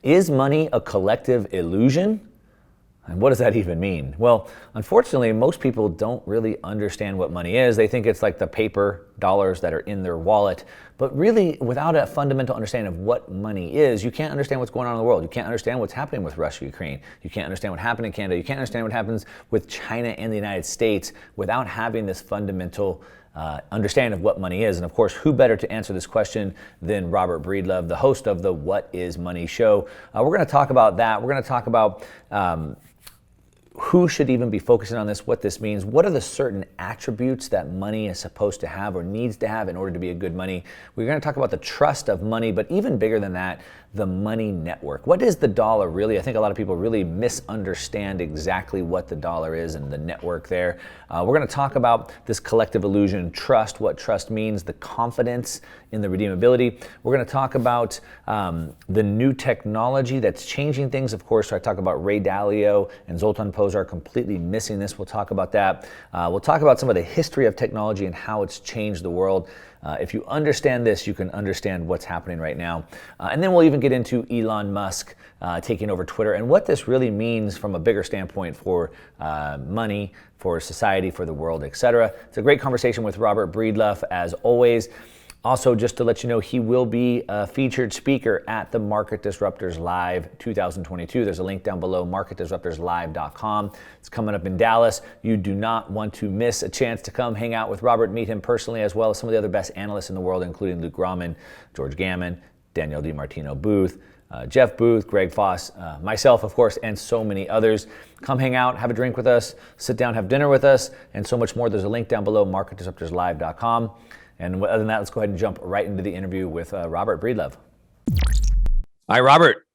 Is money a collective illusion? And what does that even mean? Well, unfortunately, most people don't really understand what money is. They think it's like the paper dollars that are in their wallet. But really, without a fundamental understanding of what money is, you can't understand what's going on in the world. You can't understand what's happening with Russia, Ukraine. You can't understand what happened in Canada. You can't understand what happens with China and the United States without having this fundamental understanding of what money is. And of course, who better to answer this question than Robert Breedlove, the host of the What is Money show. We're going to talk about that. We're going to talk about who should even be focusing on this, what this means, what are the certain attributes that money is supposed to have or needs to have in order to be a good money. We're going to talk about the trust of money, but even bigger than that, the money network. What is the dollar really? I think a lot of people really misunderstand exactly what the dollar is and the network there. We're going to talk about this collective illusion, trust, what trust means, the confidence in the redeemability. We're going to talk about the new technology that's changing things. Of course, I talk about Ray Dalio and Zoltan Pozsar completely missing this. We'll talk about that. We'll talk about some of the history of technology and how it's changed the world. If you understand this, you can understand what's happening right now. And then we'll even get into Elon Musk taking over Twitter and what this really means from a bigger standpoint for money, for society, for the world, etc. It's a great conversation with Robert Breedlove, as always. Also, just to let you know, he will be a featured speaker at the Market Disruptors Live 2022. There's a link down below, marketdisruptorslive.com. It's coming up in Dallas. You do not want to miss a chance to come hang out with Robert, meet him personally, as well as some of the other best analysts in the world, including Luke Rahman, George Gammon, Daniel DiMartino Booth, Jeff Booth, Greg Foss, myself, of course, and so many others. Come hang out, have a drink with us, sit down, have dinner with us, and so much more. There's a link down below, marketdisruptorslive.com. And other than that, let's go ahead and jump right into the interview with Robert Breedlove. All right, Robert,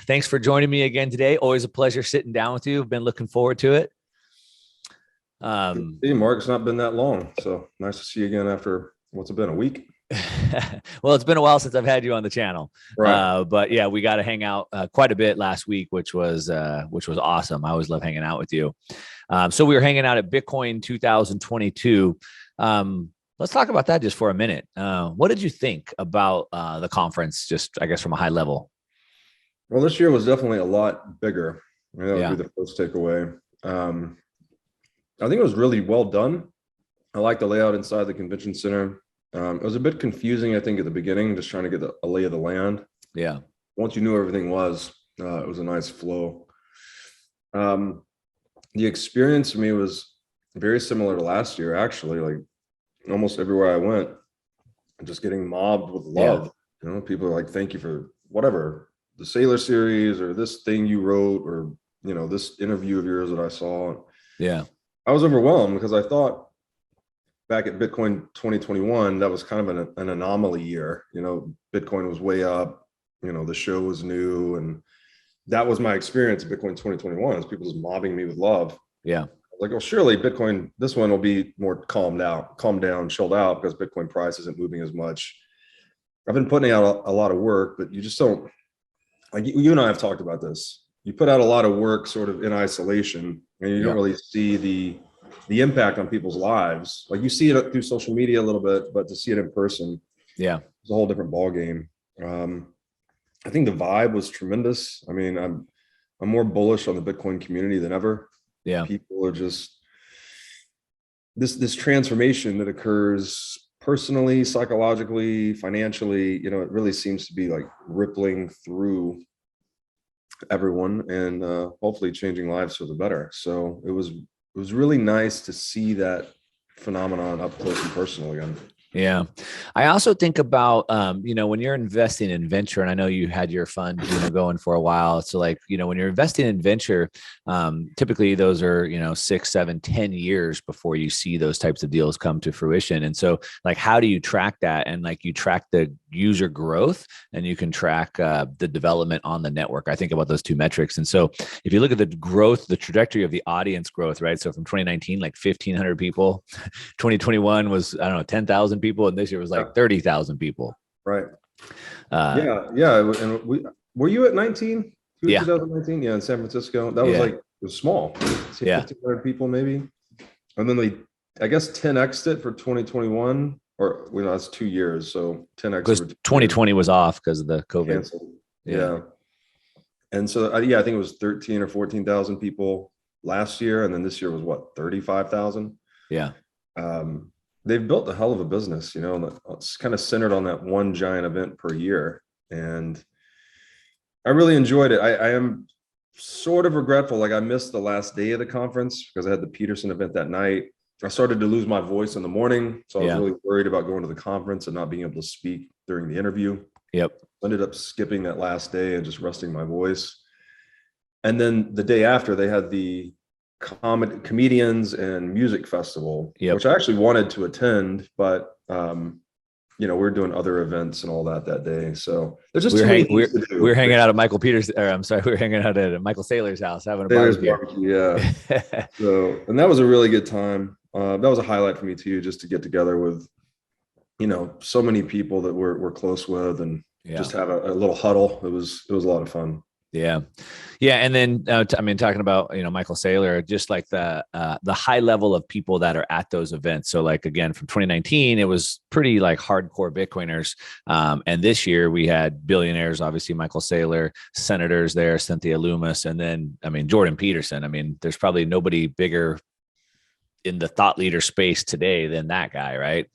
thanks for joining me again today. Always a pleasure sitting down with you. Been looking forward to it. Hey, Mark, it's not been that long. So nice to see you again after, what's it been, a week? Well, it's been a while since I've had you on the channel. Right. But yeah, we got to hang out quite a bit last week, which was awesome. I always love hanging out with you. So we were hanging out at Bitcoin 2022. Let's talk about that just for a minute. What did you think about the conference, just, I guess, from a high level? Well, this year was definitely a lot bigger. I mean, that would Yeah. be the first takeaway. I think it was really well done. I like the layout inside the convention center. It was a bit confusing, I think, at the beginning, just trying to get a lay of the land. Yeah. Once you knew everything was, it was a nice flow. The experience for me was very similar to last year, actually. Like, almost everywhere I went, just getting mobbed with love. Yeah. You know, people are like, thank you for whatever, the Sailor series or this thing you wrote, or, you know, this interview of yours that I saw. Yeah. I was overwhelmed because I thought back at Bitcoin 2021, that was kind of an anomaly year. You know, Bitcoin was way up, you know, the show was new. And that was my experience at Bitcoin 2021, is people just mobbing me with love. Yeah. Like, well, surely Bitcoin, this one will be more calmed down, chilled out, because Bitcoin price isn't moving as much. I've been putting out a lot of work, but you just don't, like, you and I have talked about this. You put out a lot of work sort of in isolation, and you don't really see the impact on people's lives. Like, you see it through social media a little bit, but to see it in person, yeah, it's a whole different ball game. I think the vibe was tremendous. I mean, I'm more bullish on the Bitcoin community than ever. Yeah. People are just this transformation that occurs personally, psychologically, financially, you know, it really seems to be like rippling through everyone, and hopefully changing lives for the better. So it was really nice to see that phenomenon up close and personal again. Yeah. I also think about, when you're investing in venture, and I know you had your fund, going for a while. So like, when you're investing in venture, typically those are, 6, 7, 10 years before you see those types of deals come to fruition. And so like, how do you track that? And like, you track the user growth and you can track the development on the network. I think about those two metrics. And so if you look at the growth, the trajectory of the audience growth, right? So from 2019, like 1,500 people, 2021 was, 10,000 people. And this year was like 30,000 people. Right. Yeah. And were you at 19? Yeah. 2019? Yeah. In San Francisco. That was like, it was small. 1,500 people maybe. And then they, I guess, 10x'd it for 2021, or that's 2 years. So 10x. Because 2020 was off because of the COVID. Canceled. Yeah. And so, yeah, I think it was 13 or 14,000 people last year. And then this year was what, 35,000? Yeah. They've built a hell of a business, you know, and it's kind of centered on that one giant event per year. And I really enjoyed it. I am sort of regretful. Like I missed the last day of the conference because I had the Peterson event that night. I started to lose my voice in the morning. So I was Yeah. really worried about going to the conference and not being able to speak during the interview. Yep. I ended up skipping that last day and just resting my voice. And then the day after, they had the comedians and music festival, Yep. which I actually wanted to attend, but you know, we're doing other events and all that day. So there's just too many things to do. We were hanging out at Michael Peters, or I'm sorry, we were hanging out at Michael Saylor's house having a barbecue. Yeah. So, and that was a really good time. That was a highlight for me too, just to get together with, you know, so many people that we're close with, and just have a little huddle. It was a lot of fun. Yeah. Yeah. And then, I mean, talking about, you know, Michael Saylor, just like the high level of people that are at those events. So like, again, from 2019, it was pretty like hardcore Bitcoiners. And this year we had billionaires, obviously Michael Saylor, senators there, Cynthia Loomis, and then, I mean, Jordan Peterson. I mean, there's probably nobody bigger in the thought leader space today than that guy, right?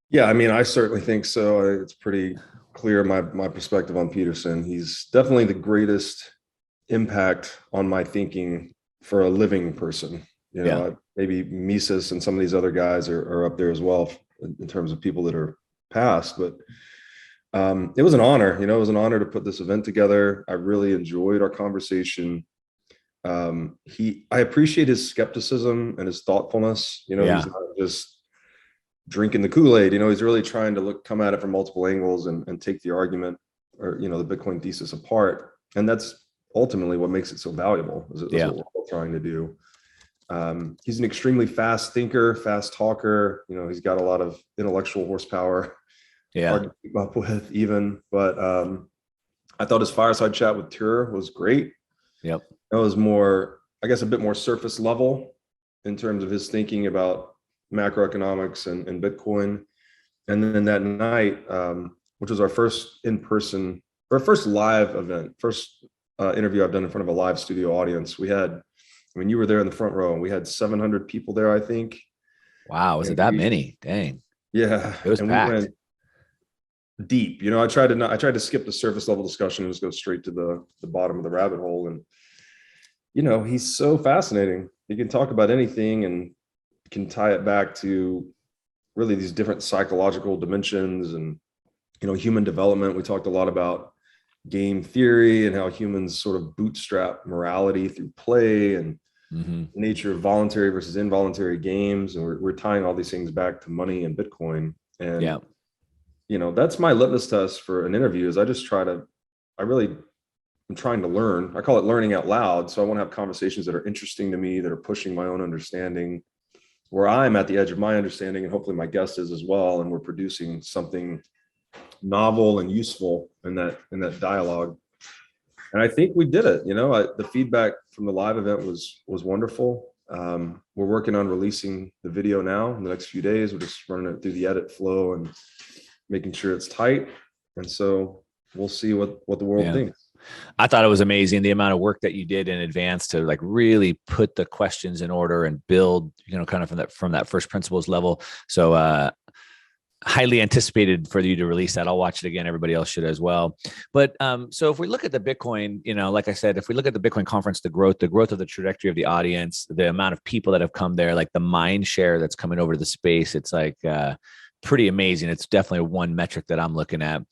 Yeah. I mean, I certainly think so. It's pretty clear my perspective on Peterson. He's definitely the greatest impact on my thinking for a living person. You know, maybe Mises and some of these other guys are up there as well in terms of people that are past, but it was an honor. You know, it was an honor to put this event together. I really enjoyed our conversation. I appreciate his skepticism and his thoughtfulness. You know, he's not just drinking the Kool-Aid. You know, he's really trying to come at it from multiple angles and take the argument, or, you know, the Bitcoin thesis apart. And that's ultimately what makes it so valuable. That's what we're all trying to do. He's an extremely fast thinker, fast talker. You know, he's got a lot of intellectual horsepower. Hard to keep up with even, but I thought his fireside chat with Tur was great. Yep. That was more, I guess, a bit more surface level in terms of his thinking about macroeconomics and Bitcoin. And then that night, which was our first in-person, our first live event, first interview I've done in front of a live studio audience. We had, I mean, you were there in the front row, and we had 700 people there, I think. Wow. Was it that many? Dang. Yeah. It was packed. We went deep. You know, I tried to skip the surface level discussion and just go straight to the bottom of the rabbit hole. And, you know, he's so fascinating. He can talk about anything and can tie it back to really these different psychological dimensions and, you know, human development. We talked a lot about game theory and how humans sort of bootstrap morality through play and the nature of voluntary versus involuntary games. And we're tying all these things back to money and Bitcoin. And, you know, that's my litmus test for an interview is I'm trying to learn. I call it learning out loud. So I want to have conversations that are interesting to me, that are pushing my own understanding, where I'm at the edge of my understanding, and hopefully my guest is as well. And we're producing something novel and useful in that dialogue. And I think we did it. You know, the feedback from the live event was wonderful. We're working on releasing the video now in the next few days. We're just running it through the edit flow and making sure it's tight. And so we'll see what the world thinks. I thought it was amazing the amount of work that you did in advance to like really put the questions in order and build, you know, kind of from that first principles level. So highly anticipated for you to release that. I'll watch it again. Everybody else should as well. But so if we look at the Bitcoin, you know, like I said, if we look at the Bitcoin conference, the growth of the trajectory of the audience, the amount of people that have come there, like the mind share that's coming over to the space, it's like pretty amazing. It's definitely one metric that I'm looking at.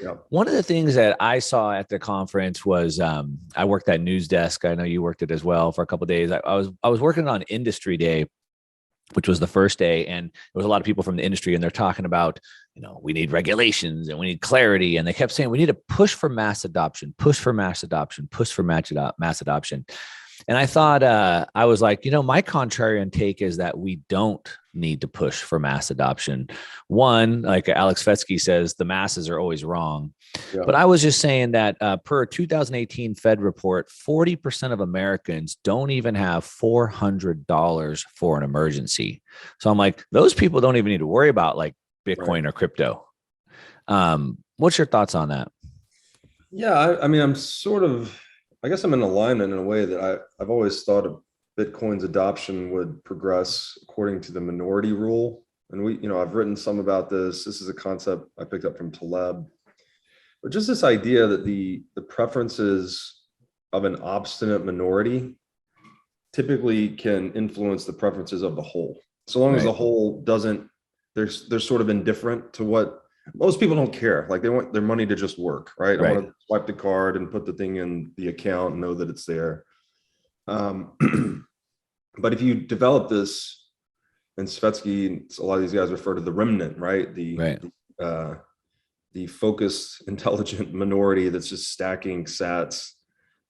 Yep. One of the things that I saw at the conference was I worked at news desk. I know you worked it as well for a couple of days. I was working on industry day, which was the first day, and there was a lot of people from the industry, and they're talking about, you know, we need regulations and we need clarity, and they kept saying we need to push for mass adoption, push for mass adoption, push for mass adoption. And I thought, I was like, you know, my contrarian take is that we don't need to push for mass adoption. One, like Alex Fetsky says, the masses are always wrong. Yeah. But I was just saying that per a 2018 Fed report, 40% of Americans don't even have $400 for an emergency. So I'm like, those people don't even need to worry about like Bitcoin or crypto. What's your thoughts on that? Yeah, I mean, I guess I'm in alignment in a way that I've always thought of Bitcoin's adoption would progress according to the minority rule. And I've written some about this. This is a concept I picked up from Taleb, but just this idea that the preferences of an obstinate minority typically can influence the preferences of the whole. So long as the Right. whole doesn't, they're sort of indifferent to what most people don't care. Like they want their money to just work, right? I Right. want to swipe the card and put the thing in the account and know that it's there. Um, but if you develop this, and Svetsky, a lot of these guys refer to the remnant, right? Right. The focused, intelligent minority that's just stacking sats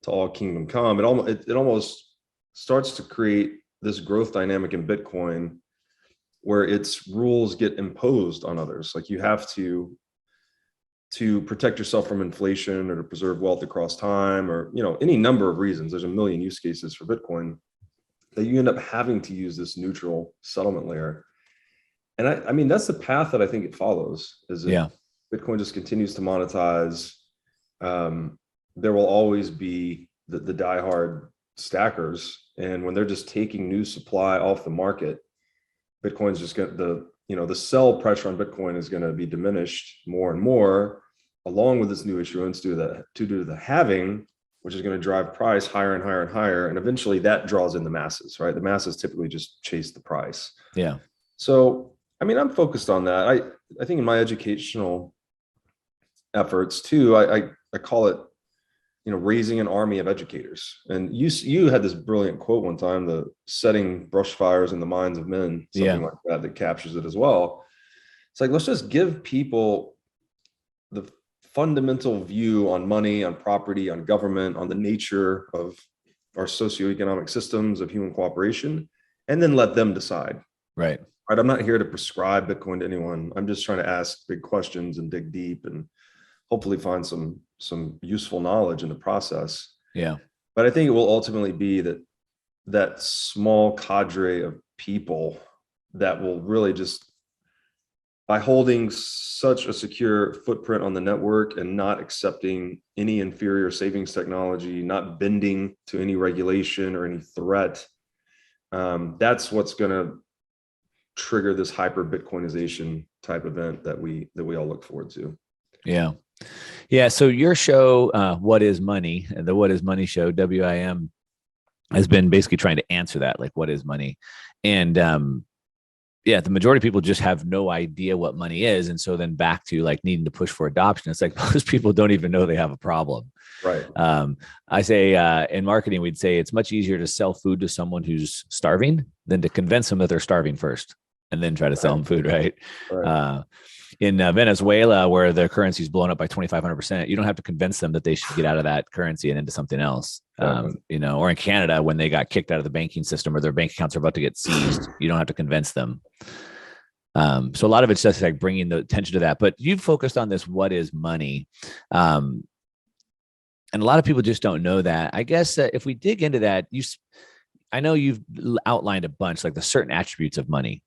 to all kingdom come. It almost starts to create this growth dynamic in Bitcoin where its rules get imposed on others. Like you have to protect yourself from inflation or to preserve wealth across time, or any number of reasons. There's a million use cases for Bitcoin that you end up having to use this neutral settlement layer. And I mean, that's the path that I think it follows, is that Yeah. Bitcoin just continues to monetize. There will always be the diehard stackers. And when they're just taking new supply off the market, Bitcoin's just going to, the sell pressure on Bitcoin is going to be diminished more and more, along with this new issuance due to the halving, which is going to drive price higher and higher and higher. And eventually that draws in the masses, right? The masses typically just chase the price. Yeah. So, I mean, I'm focused on that. I think in my educational efforts too, I call it, raising an army of educators. And you had this brilliant quote one time, the setting brush fires in the minds of men, something Yeah. like that captures it as well. It's like, let's just give people the fundamental view on money, on property, on government, on the nature of our socioeconomic systems of human cooperation, and then let them decide. Right. Right. I'm not here to prescribe Bitcoin to anyone. I'm just trying to ask big questions and dig deep and hopefully find some useful knowledge in the process. Yeah. But I think it will ultimately be that small cadre of people that will really just, by holding such a secure footprint on the network and not accepting any inferior savings technology, not bending to any regulation or any threat, that's what's going to trigger this hyper Bitcoinization type event that we all look forward to. Yeah. Yeah. So your show, What is Money? The What is Money show, WIM, has been basically trying to answer that, like, what is money? And yeah, the majority of people just have no idea what money is. And so then back to like needing to push for adoption, it's like most people don't even know they have a problem. Right. I say in marketing, we'd say it's much easier to sell food to someone who's starving than to convince them that they're starving first and then try to sell them food, right? Right. In Venezuela, where the currency's blown up by 2,500%, you don't have to convince them that they should get out of that currency and into something else. Or in Canada, when they got kicked out of the banking system or their bank accounts are about to get seized, you don't have to convince them. So a lot of it's just like bringing the attention to that. But you've focused on this, what is money? And a lot of people just don't know that. I guess if we dig into that, I know you've outlined a bunch, like the certain attributes of money.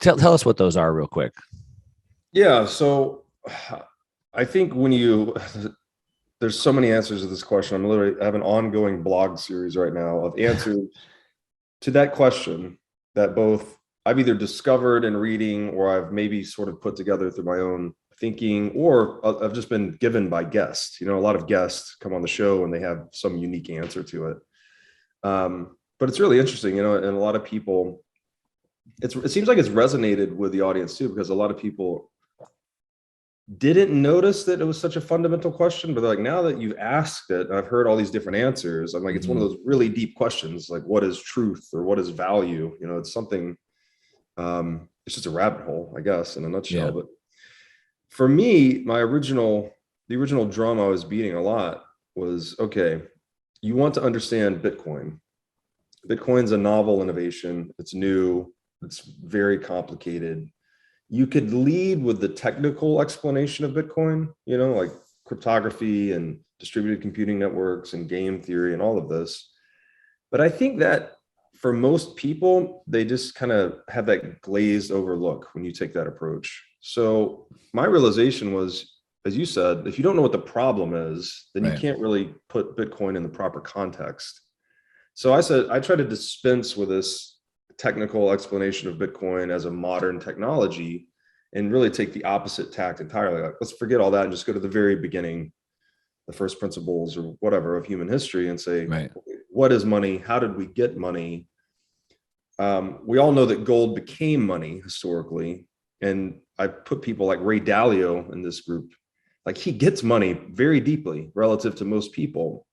Tell us what those are real quick. Yeah. So I think there's so many answers to this question. I have an ongoing blog series right now of answers to that question that both I've either discovered in reading or I've maybe sort of put together through my own thinking, or I've just been given by guests. A lot of guests come on the show and they have some unique answer to it. But it's really interesting, and a lot of people, it seems like it's resonated with the audience too, because a lot of people didn't notice that it was such a fundamental question, but they're like, now that you've asked it, I've heard all these different answers. I'm like, it's one of those really deep questions, like what is truth or what is value? It's something, it's just a rabbit hole, I guess, in a nutshell. Yeah. But for me, the original drum I was beating a lot was, okay, you want to understand Bitcoin. Bitcoin's a novel innovation. It's new. It's very complicated. You could lead with the technical explanation of Bitcoin, like cryptography and distributed computing networks and game theory and all of this. But I think that for most people, they just kind of have that glazed over look when you take that approach. So my realization was as you said, if you don't know what the problem is, then you Right. can't really put Bitcoin in the proper context. So I said, I try to dispense with this technical explanation of Bitcoin as a modern technology and really take the opposite tact entirely. Like, let's forget all that and just go to the very beginning, the first principles or whatever of human history, and say, Right. what is money? How did we get money? We all know that gold became money historically. And I put people like Ray Dalio in this group. Like, he gets money very deeply relative to most people.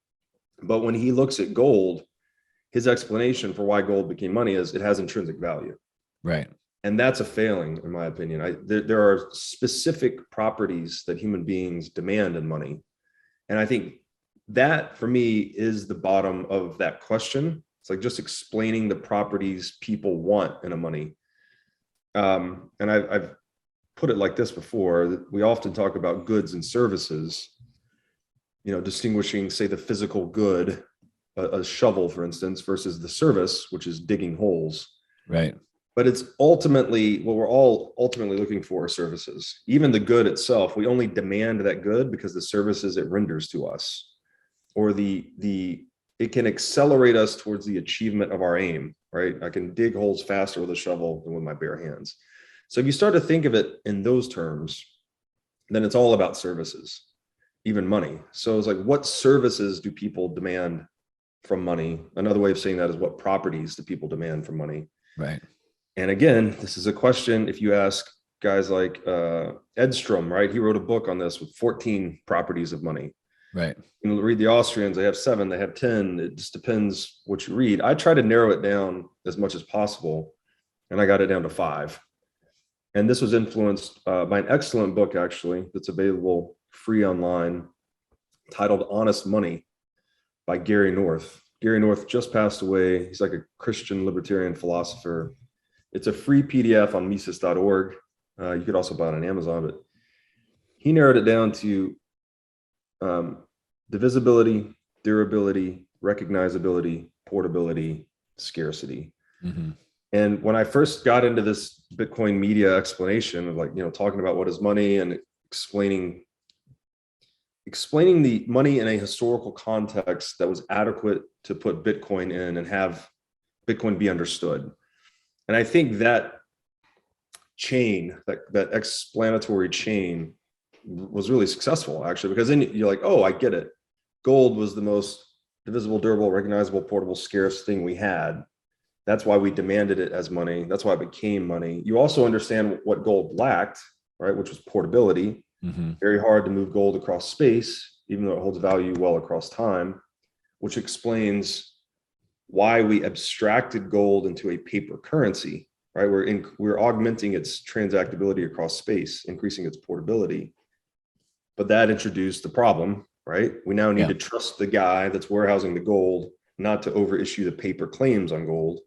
But when he looks at gold, his explanation for why gold became money is it has intrinsic value. Right. And that's a failing, in my opinion. There are specific properties that human beings demand in money. And I think that, for me, is the bottom of that question. It's like just explaining the properties people want in a money. And I've put it like this before. We often talk about goods and services, distinguishing, say, the physical good, a shovel, for instance, versus the service, which is digging holes. Right. But it's ultimately what we're all ultimately looking for are services. Even the good itself, we only demand that good because the services it renders to us, or it can accelerate us towards the achievement of our aim, right? I can dig holes faster with a shovel than with my bare hands. So if you start to think of it in those terms, then it's all about services, even money. So it's like, what services do people demand from money? Another way of saying that is, what properties do people demand from money? Right. And again, this is a question, if you ask guys like Edstrom, right? He wrote a book on this with 14 properties of money. Right. You read the Austrians, they have 7, they have 10. It just depends what you read. I try to narrow it down as much as possible, and I got it down to 5. And this was influenced by an excellent book, actually, that's available free online, titled Honest Money by Gary North. Gary North just passed away. He's like a Christian libertarian philosopher. It's a free PDF on Mises.org. You could also buy it on Amazon, but he narrowed it down to divisibility, durability, recognizability, portability, scarcity. Mm-hmm. And when I first got into this Bitcoin media explanation of, like, talking about what is money and explaining the money in a historical context that was adequate to put Bitcoin in and have Bitcoin be understood. And I think that chain, that explanatory chain, was really successful, actually, because then you're like, oh, I get it. Gold was the most divisible, durable, recognizable, portable, scarce thing we had. That's why we demanded it as money. That's why it became money. You also understand what gold lacked, right? Which was portability. Mm-hmm. Very hard to move gold across space, even though it holds value well across time, which explains why we abstracted gold into a paper currency, right? We're augmenting its transactability across space, increasing its portability. But that introduced the problem, right? We now need to trust the guy that's warehousing the gold, not to overissue the paper claims on gold.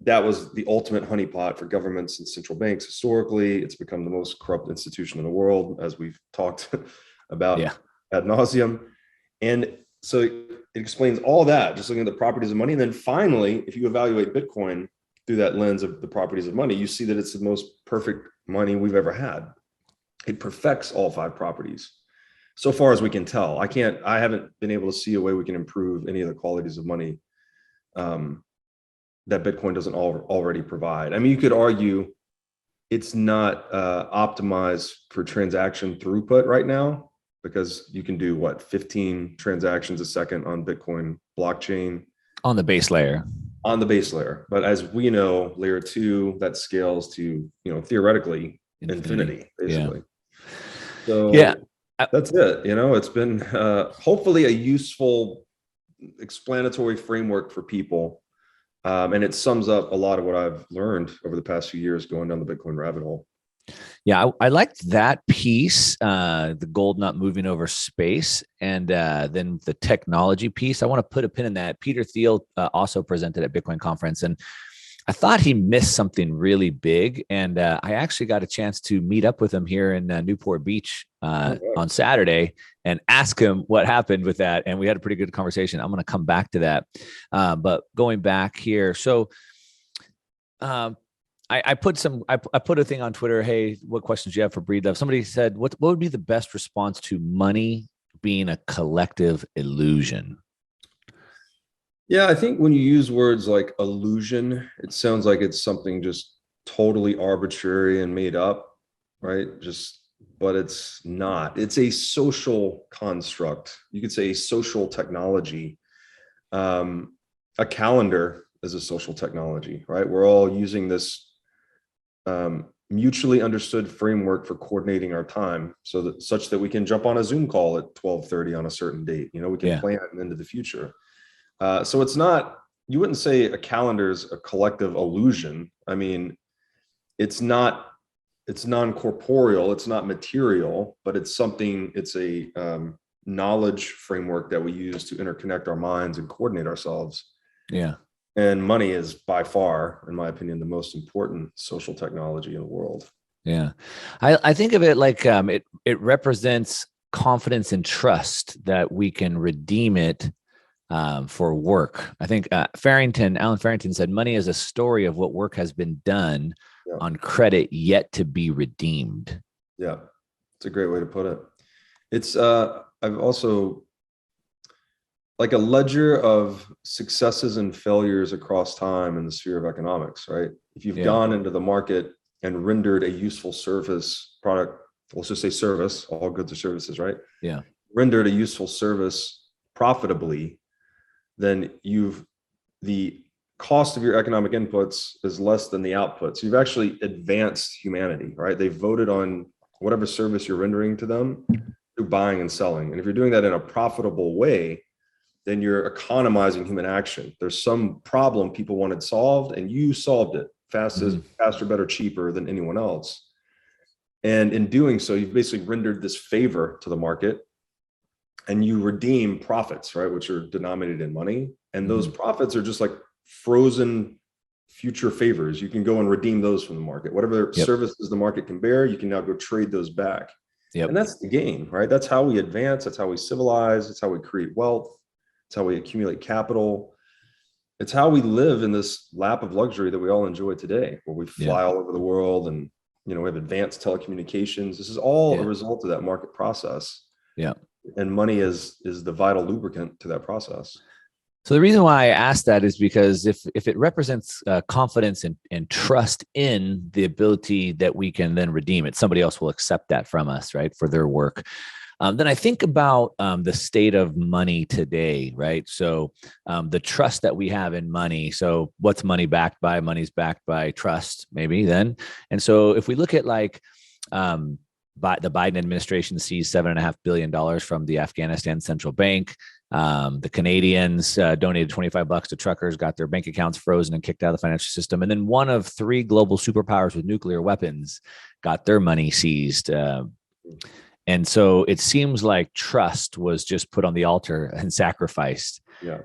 That was the ultimate honeypot for governments and central banks. Historically, it's become the most corrupt institution in the world, as we've talked about ad nauseum. And so it explains all that, just looking at the properties of money. And then finally, if you evaluate Bitcoin through that lens of the properties of money, you see that it's the most perfect money we've ever had. It perfects all 5 properties, so far as we can tell. I haven't been able to see a way we can improve any of the qualities of money that Bitcoin doesn't already provide. I mean, you could argue it's not optimized for transaction throughput right now, because you can do 15 transactions a second on Bitcoin blockchain On the base layer. On the base layer. But as we know, layer 2, that scales to, theoretically infinity, basically. So that's it. It's been hopefully a useful explanatory framework for people. And it sums up a lot of what I've learned over the past few years going down the Bitcoin rabbit hole. Yeah, I liked that piece, the gold not moving over space, and then the technology piece. I want to put a pin in that. Peter Thiel also presented at Bitcoin conference, and I thought he missed something really big. And I actually got a chance to meet up with him here in Newport Beach on Saturday and ask him what happened with that. And we had a pretty good conversation. I'm going to come back to that. But going back here, so I put a thing on Twitter. Hey, what questions do you have for Breedlove? Somebody said, what would be the best response to money being a collective illusion? Yeah, I think when you use words like illusion, it sounds like it's something just totally arbitrary and made up, right? But it's not. It's a social construct. You could say a social technology. A calendar is a social technology, right? We're all using this mutually understood framework for coordinating our time, so that such that we can jump on a Zoom call at 12:30 on a certain date. We can Yeah. plan into the future. So it's not, you wouldn't say a calendar is a collective illusion. I mean, it's not, it's non-corporeal, it's not material, but it's a knowledge framework that we use to interconnect our minds and coordinate ourselves. Yeah. And money is by far, in my opinion, the most important social technology in the world. Yeah. I think of it like it represents confidence and trust that we can redeem it for work. I think Alan Farrington said, money is a story of what work has been done Yeah. on credit yet to be redeemed. Yeah. It's a great way to put it. It's, I've also, like a ledger of successes and failures across time in the sphere of economics, right? If you've gone into the market and rendered a useful service product, let's just say service, all goods or services, right? Yeah. Rendered a useful service profitably, then the cost of your economic inputs is less than the output. So you've actually advanced humanity, right? They voted on whatever service you're rendering to them through buying and selling. And if you're doing that in a profitable way, then you're economizing human action. There's some problem people wanted solved and you solved it faster, better, cheaper than anyone else. And in doing so, you've basically rendered this favor to the market, and you redeem profits, right? Which are denominated in money. And those profits are just like frozen future favors. You can go and redeem those from the market. Whatever services the market can bear, you can now go trade those back. And that's the game, right? That's how we advance. That's how we civilize. It's how we create wealth. It's how we accumulate capital. It's how we live in this lap of luxury that we all enjoy today, where we fly all over the world, and we have advanced telecommunications. This is all a result of that market process. Yeah. And money is the vital lubricant to that process. So the reason why I asked that is because if it represents confidence and trust in the ability that we can then redeem it, somebody else will accept that from us, right, for their work. Then I think about the state of money today, right? So the trust that we have in money. So what's money backed by? Money's backed by trust, maybe then. And so if we look at like the Biden administration seized $7.5 billion from the Afghanistan central bank. The Canadians donated $25 to truckers, got their bank accounts frozen and kicked out of the financial system. And then one of three global superpowers with nuclear weapons got their money seized. And so it seems like trust was just put on the altar and sacrificed. Yeah.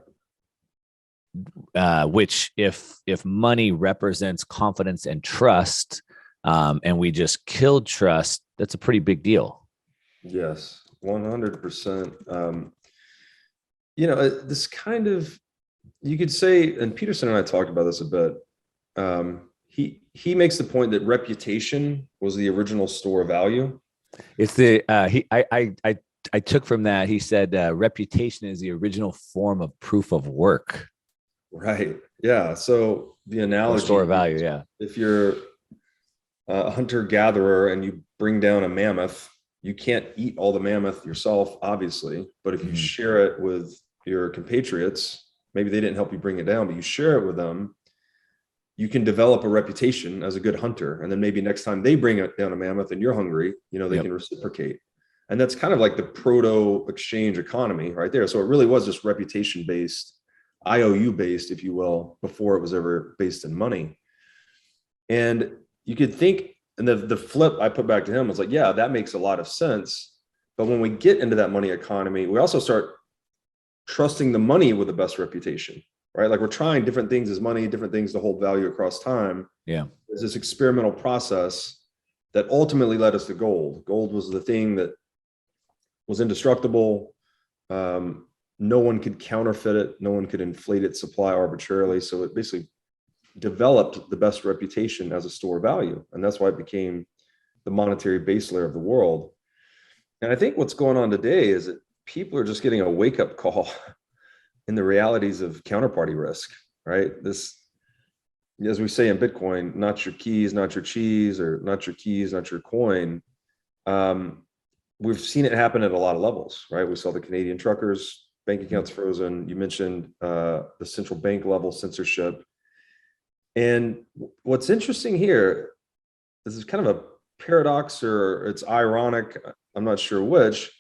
Which if money represents confidence and trust, and we just killed trust, that's a pretty big deal. Yes, 100%. This kind of, you could say, and Peterson and I talked about this a bit. He makes the point that reputation was the original store of value. It's the I took from that. He said reputation is the original form of proof of work. Right. Yeah. So the analogy, store of value. Yeah. If you're a hunter gatherer and you bring down a mammoth, you can't eat all the mammoth yourself, obviously. But if you share it with your compatriots, maybe they didn't help you bring it down, but you share it with them, you can develop a reputation as a good hunter. And then maybe next time they bring down a mammoth and you're hungry, they can reciprocate. And that's kind of like the proto exchange economy right there. So it really was just reputation based, IOU based, if you will, before it was ever based in money. And you could think, and the flip I put back to him was like, yeah, that makes a lot of sense. But when we get into that money economy, we also start trusting the money with the best reputation. Right? Like we're trying different things as money, different things to hold value across time. Yeah. There's this experimental process that ultimately led us to gold. Gold was the thing that was indestructible. No one could counterfeit it. No one could inflate its supply arbitrarily. So it basically developed the best reputation as a store of value. And that's why it became the monetary base layer of the world. And I think what's going on today is that people are just getting a wake-up call in the realities of counterparty risk, right? This, as we say in Bitcoin, not your keys, not your cheese, or not your keys, not your coin. We've seen it happen at a lot of levels, right? We saw the Canadian truckers, bank accounts frozen. You mentioned the central bank level censorship. And what's interesting here, this is kind of a paradox, or it's ironic, I'm not sure which.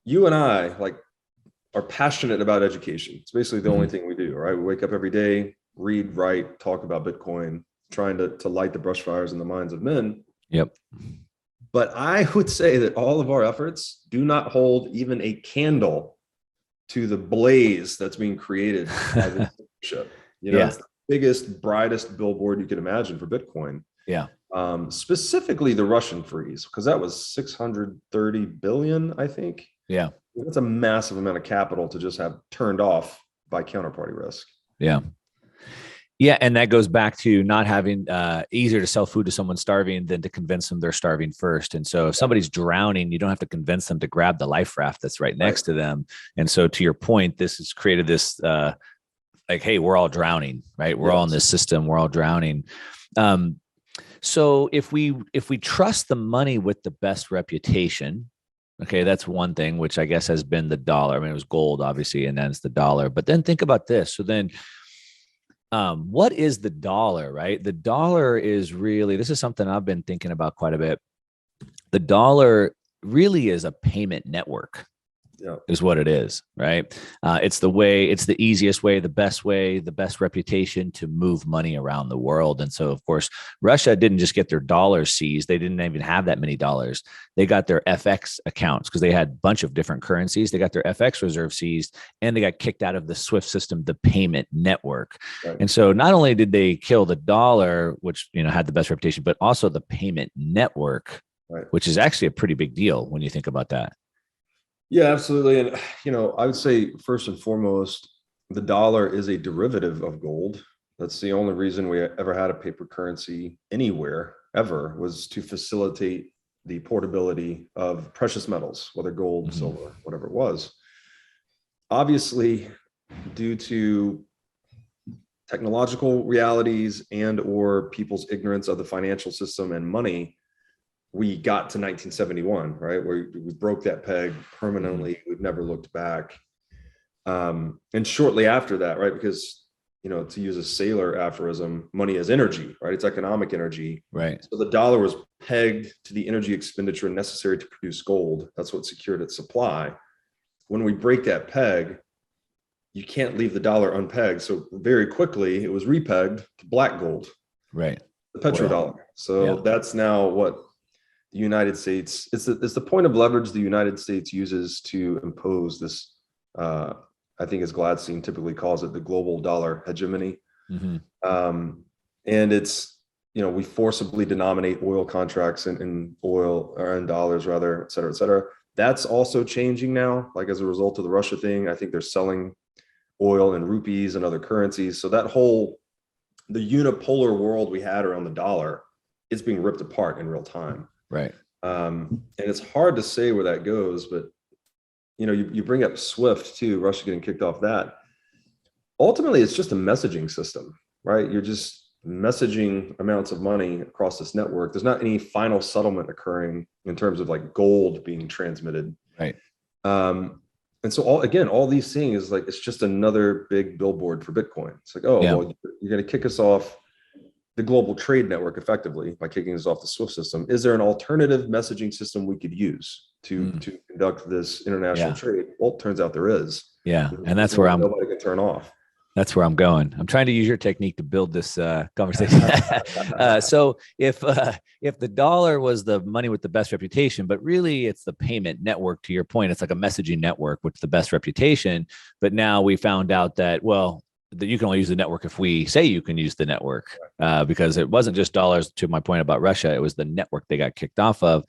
You and I are passionate about education. It's basically the only thing we do, right? We wake up every day, read, write, talk about Bitcoin, trying to light the brush fires in the minds of men. Yep. But I would say that all of our efforts do not hold even a candle to the blaze that's being created by this censorship. It's the biggest, brightest billboard you can imagine for Bitcoin. Yeah. Specifically the Russian freeze, because that was 630 billion, I think. Yeah. That's a massive amount of capital to just have turned off by counterparty risk. Yeah. Yeah. And that goes back to not having easier to sell food to someone starving than to convince them they're starving first. And so if somebody's drowning, you don't have to convince them to grab the life raft that's right next to them. And so to your point, this has created this hey, we're all drowning, right? We're all in this system. We're all drowning. So if we trust the money with the best reputation, okay, that's one thing, which I guess has been the dollar. I mean, it was gold, obviously, and then it's the dollar. But then think about this. So then what is the dollar, right? The dollar is really, this is something I've been thinking about quite a bit. The dollar really is a payment network. Is what it is, right? It's the easiest way, the best reputation to move money around the world. And so, of course, Russia didn't just get their dollars seized. They didn't even have that many dollars. They got their FX accounts because they had a bunch of different currencies. They got their FX reserve seized, and they got kicked out of the SWIFT system, the payment network. Right. And so not only did they kill the dollar, which had the best reputation, but also the payment network, right, which is actually a pretty big deal when you think about that. Yeah, absolutely. And, I would say first and foremost, the dollar is a derivative of gold. That's the only reason we ever had a paper currency anywhere ever, was to facilitate the portability of precious metals, whether gold, silver, whatever it was. Obviously, due to technological realities and or people's ignorance of the financial system and money, we got to 1971, right, where we broke that peg permanently. We've never looked back. And shortly after that, right, because, to use a sailor aphorism, money is energy, right? It's economic energy. Right. So the dollar was pegged to the energy expenditure necessary to produce gold. That's what secured its supply. When we break that peg, you can't leave the dollar unpegged. So very quickly, it was repegged to black gold. Right. The petrodollar. So that's now what the United States, it's the point of leverage the United States uses to impose this, I think as Gladstein typically calls it, the global dollar hegemony. And it's, we forcibly denominate oil contracts in oil, or in dollars rather, et cetera, et cetera. That's also changing now, like as a result of the Russia thing. I think they're selling oil in rupees and other currencies. So that the unipolar world we had around the dollar, it's being ripped apart in real time. Right. And it's hard to say where that goes, but you bring up SWIFT too, Russia getting kicked off that. Ultimately, it's just a messaging system, right? You're just messaging amounts of money across this network. There's not any final settlement occurring in terms of like gold being transmitted. Right. And so all these things, like, it's just another big billboard for Bitcoin. It's like, well, you're going to kick us off the global trade network effectively by kicking us off the SWIFT system. Is there an alternative messaging system we could use to conduct this international trade? Well, it turns out there is. Yeah. And that's where nobody can turn off. That's where I'm going. I'm trying to use your technique to build this conversation. So if the dollar was the money with the best reputation, but really it's the payment network, to your point, it's like a messaging network with the best reputation. But now we found out that, that you can only use the network if we say you can use the network, because it wasn't just dollars, to my point about Russia. It was the network they got kicked off of.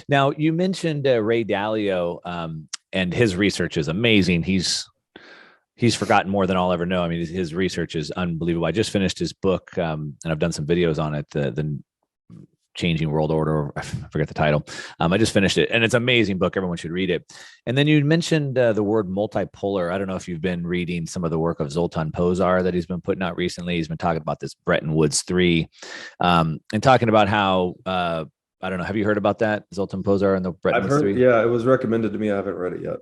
Now, you mentioned Ray Dalio, and his research is amazing. He's He's forgotten more than I'll ever know. I mean, his research is unbelievable. I just finished his book, and I've done some videos on it. The Changing World Order. I forget the title. I just finished it, and it's an amazing book. Everyone should read it. And then you mentioned the word multipolar. I don't know if you've been reading some of the work of Zoltan Pozsar that he's been putting out recently. He's been talking about this Bretton Woods 3, and talking about how I don't know. Have you heard about that, Zoltan Pozsar and the Bretton I've Woods heard, 3? yeah, it was recommended to me. I haven't read it yet.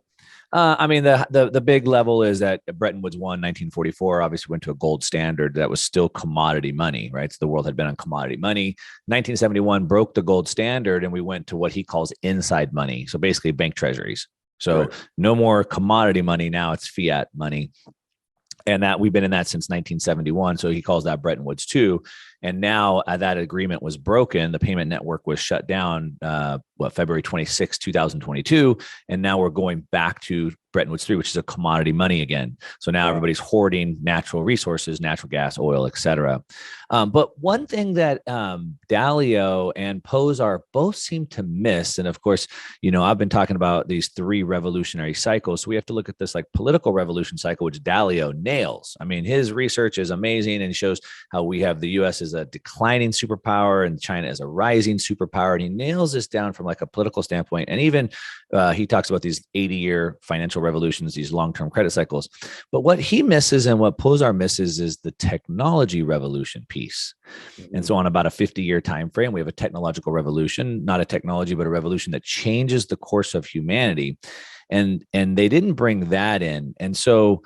I mean, the big level is that Bretton Woods won 1944, obviously went to a gold standard that was still commodity money, right? So the world had been on commodity money. 1971 broke the gold standard, and we went to what he calls inside money. So basically bank treasuries. So Right. no more commodity money. Now it's fiat money. And that we've been in that since 1971. So he calls that Bretton Woods 2. And now that agreement was broken. The payment network was shut down, February 26, 2022. And now we're going back to Bretton Woods 3, which is a commodity money again. So now everybody's hoarding natural resources, natural gas, oil, et cetera. But one thing that Dalio and Pozsar both seem to miss, and of course, I've been talking about these 3 revolutionary cycles. So we have to look at this like political revolution cycle, which Dalio nails. I mean, his research is amazing, and he shows how we have the U.S. as a declining superpower and China as a rising superpower. And he nails this down from like a political standpoint. And even he talks about these 80-year financial revolutions, these long-term credit cycles. But what he misses and what Pozsar misses is the technology revolution piece. Mm-hmm. And so on about a 50-year time frame, we have a technological revolution, not a technology, but a revolution that changes the course of humanity. And they didn't bring that in. And so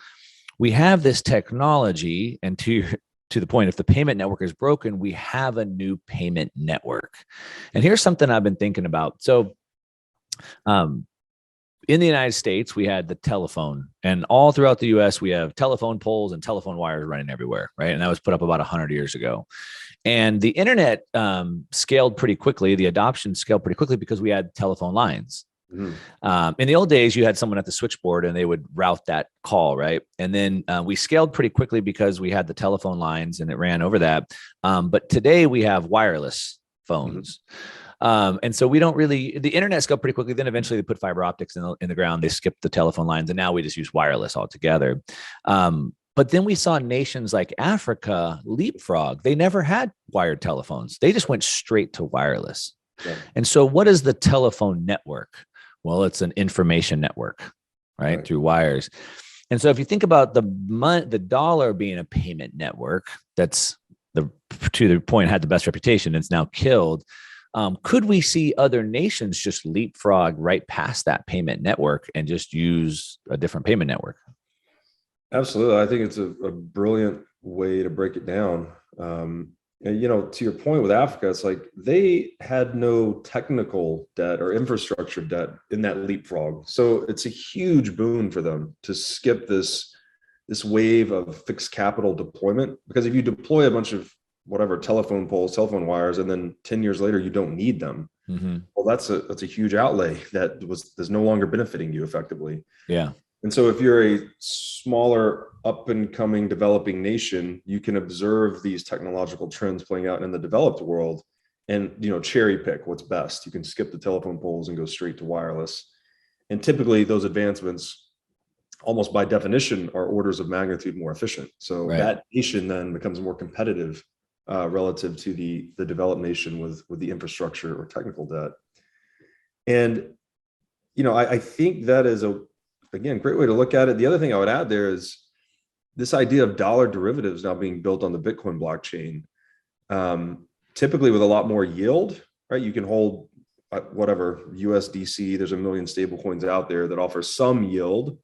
we have this technology, and to the point, if the payment network is broken, we have a new payment network. And here's something I've been thinking about. So in the United States, we had the telephone, and all throughout the US, we have telephone poles and telephone wires running everywhere, right? And that was put up about 100 years ago. And the internet scaled pretty quickly. The adoption scaled pretty quickly because we had telephone lines. Mm-hmm. In the old days, you had someone at the switchboard and they would route that call, right? And then we scaled pretty quickly because we had the telephone lines and it ran over that. But today we have wireless phones. Mm-hmm. And so we don't really, the internet scaled pretty quickly. Then eventually they put fiber optics in the ground. They skipped the telephone lines, and now we just use wireless altogether. But then we saw nations like Africa leapfrog. They never had wired telephones. They just went straight to wireless. Yeah. And so what is the telephone network? Well, it's an information network, right? Through wires. And so if you think about the dollar being a payment network, that's to the point had the best reputation, it's now killed. Could we see other nations just leapfrog right past that payment network and just use a different payment network? Absolutely. I think it's a brilliant way to break it down. And, to your point with Africa, it's like they had no technical debt or infrastructure debt in that leapfrog. So it's a huge boon for them to skip this wave of fixed capital deployment, because if you deploy a bunch of whatever telephone poles, telephone wires, and then 10 years later you don't need them, mm-hmm. Well, that's a huge outlay that's no longer benefiting you effectively. Yeah. And so if you're a smaller, up and coming developing nation, you can observe these technological trends playing out in the developed world and, cherry pick what's best. You can skip the telephone poles and go straight to wireless. And typically those advancements, almost by definition, are orders of magnitude more efficient. So that nation then becomes more competitive relative to the developed nation with the infrastructure or technical debt. And, I think that is again, great way to look at it. The other thing I would add there is this idea of dollar derivatives now being built on the Bitcoin blockchain, typically with a lot more yield, right? You can hold whatever USDC, there's a million stable coins out there that offer some yield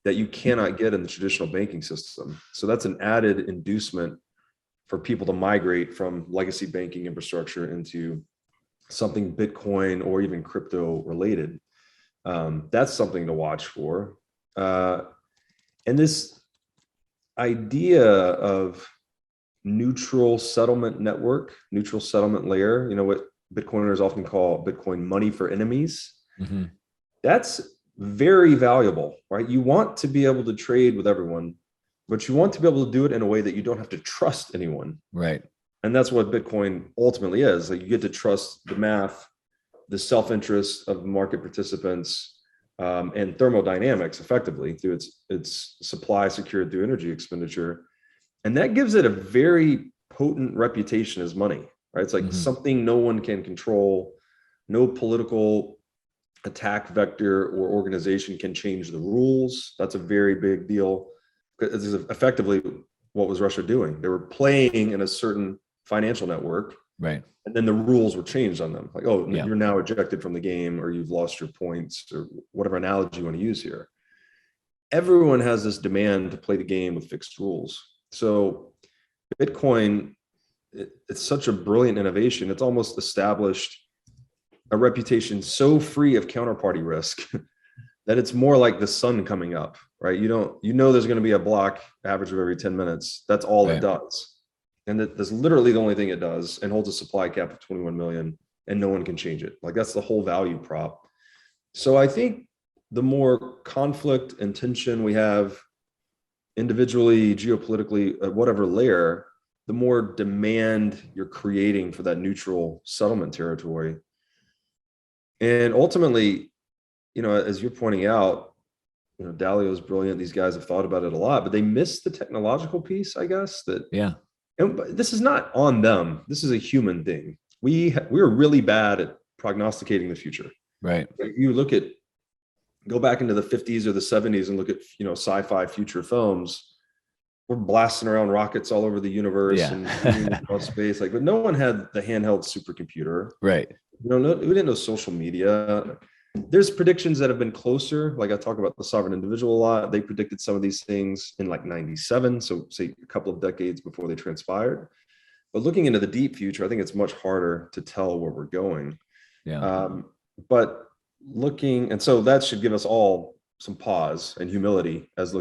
that you cannot get in the traditional banking system. So that's an added inducement for people to migrate from legacy banking infrastructure into something Bitcoin or even crypto related. That's something to watch for. And this idea of neutral settlement network, neutral settlement layer, what Bitcoiners often call Bitcoin money for enemies, mm-hmm. That's very valuable, right? You want to be able to trade with everyone, but you want to be able to do it in a way that you don't have to trust anyone. Right. And that's what Bitcoin ultimately is. Like, you get to trust the math, the self-interest of market participants, and thermodynamics effectively through its supply secured through energy expenditure. And that gives it a very potent reputation as money, right? It's like something no one can control, no political attack vector or organization can change the rules. That's a very big deal. This is effectively what was Russia doing. They were playing in a certain financial network, right? And then the rules were changed on them. Like, oh, Yeah. you're now ejected from the game, or you've lost your points, or whatever analogy you want to use here. Everyone has this demand to play the game with fixed rules. So Bitcoin, it's such a brilliant innovation. It's almost established a reputation so free of counterparty risk that it's more like the sun coming up, right? You know there's going to be a block average of every 10 minutes. That's all it does. And that's literally the only thing it does, and holds a supply cap of 21 million, and no one can change it. Like, that's the whole value prop. So I think the more conflict and tension we have individually, geopolitically, at whatever layer, the more demand you're creating for that neutral settlement territory. And ultimately, as you're pointing out, Dalio is brilliant. These guys have thought about it a lot, but they missed the technological piece, I guess. And this is not on them. This is a human thing. We're really bad at prognosticating the future. Right. You go back into the 50s or the 70s and look at sci-fi future films. We're blasting around rockets all over the universe and space. But no one had the handheld supercomputer. Right. We didn't know social media. There's predictions that have been closer. Like, I talk about the sovereign individual a lot. They predicted some of these things in like 97. So say a couple of decades before they transpired. But looking into the deep future, I think it's much harder to tell where we're going. Yeah. But and so that should give us all some pause and humility as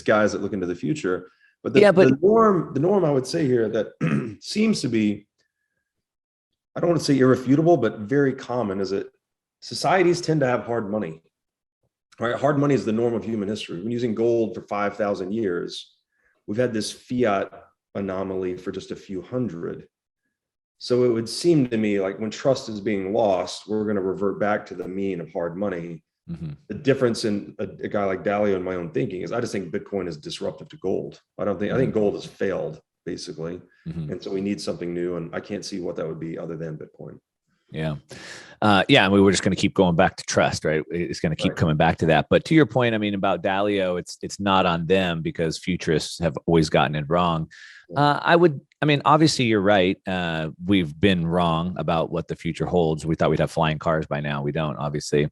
guys that look into the future. But the norm I would say here that seems to be, I don't want to say irrefutable, but very common, is that societies tend to have hard money. Right? Hard money is the norm of human history. We've been using gold for 5,000 years. We've had this fiat anomaly for just a few hundred. So it would seem to me like when trust is being lost, we're going to revert back to the mean of hard money. The difference in a guy like Dalio and my own thinking is, I just think Bitcoin is disruptive to gold. I think gold has failed, basically. And so we need something new. And I can't see what that would be other than Bitcoin. Yeah. And we were just going to keep going back to trust, right? It's going to keep coming back to that. But to your point, about Dalio, it's not on them, because futurists have always gotten it wrong. Obviously you're right. We've been wrong about what the future holds. We thought we'd have flying cars by now. We don't, obviously.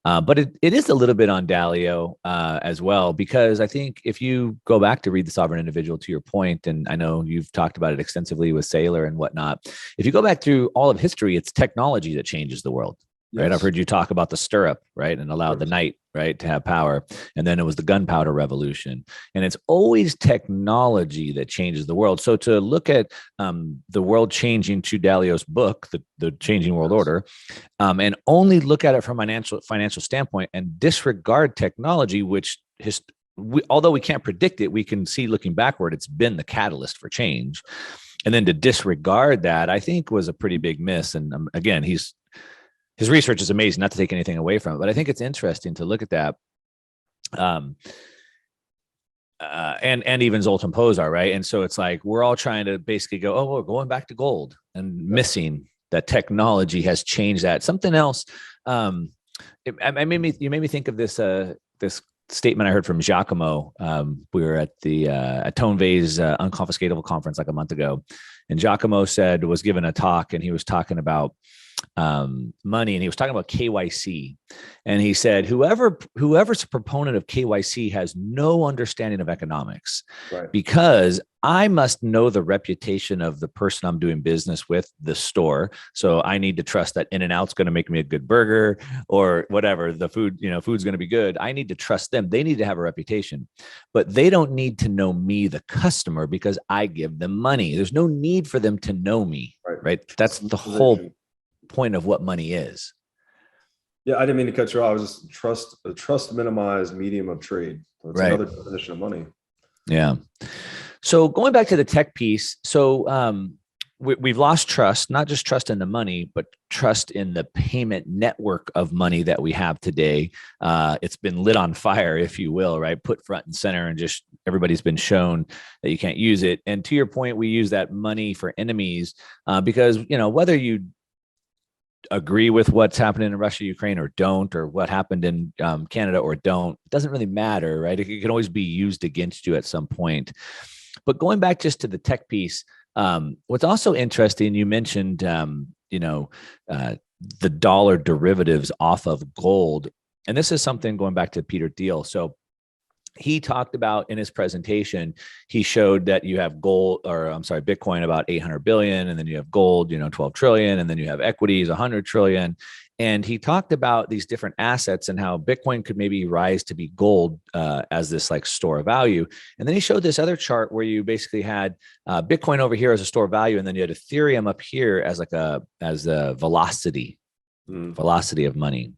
But it is a little bit on Dalio as well, because I think if you go back to read The Sovereign Individual, to your point, and I know you've talked about it extensively with Saylor and whatnot, if you go back through all of history, it's technology that changes the world. Right. I've heard you talk about the stirrup, right, and allowed the knight, right, to have power. And then it was the gunpowder revolution. And it's always technology that changes the world. So to look at the world changing, to Dalio's book, the Changing World Order, and only look at it from a financial standpoint and disregard technology, which although we can't predict it, we can see looking backward, it's been the catalyst for change. And then to disregard that, I think, was a pretty big miss. And again, his research is amazing, not to take anything away from it, but I think it's interesting to look at that. And even Zoltan Pozar, right? And so it's like, we're all trying to basically go, we're going back to gold, and missing that technology has changed that. Something else, you made me think of this statement I heard from Giacomo. We were at the at Tonevay's Unconfiscatable conference like a month ago, and Giacomo was given a talk, and he was talking about money, and he was talking about KYC, and he said whoever's a proponent of KYC has no understanding of economics, because I must know the reputation of the person I'm doing business with, the store. So I need to trust that In-N-Out's going to make me a good burger, or whatever, the food's going to be good. I need to trust them. They need to have a reputation, but they don't need to know me, the customer, because I give them money. There's no need for them to know me, right? That's the whole point of what money is. Yeah, I didn't mean to cut you off. I was just a trust minimized medium of trade. So it's another definition of money. Yeah. So going back to the tech piece, so we've lost trust, not just trust in the money, but trust in the payment network of money that we have today. It's been lit on fire, if you will, right? Put front and center, and just everybody's been shown that you can't use it. And to your point, we use that money for enemies because, whether you agree with what's happening in Russia, Ukraine, or don't, or what happened in Canada or don't, it doesn't really matter, right? It can always be used against you at some point. But going back just to the tech piece, what's also interesting, you mentioned, the dollar derivatives off of gold. And this is something going back to Peter Thiel. So he talked about in his presentation, he showed that you have Bitcoin about 800 billion, and then you have gold, 12 trillion, and then you have equities, 100 trillion. And he talked about these different assets and how Bitcoin could maybe rise to be gold as this like store of value. And then he showed this other chart where you basically had Bitcoin over here as a store of value, and then you had Ethereum up here as a velocity of money.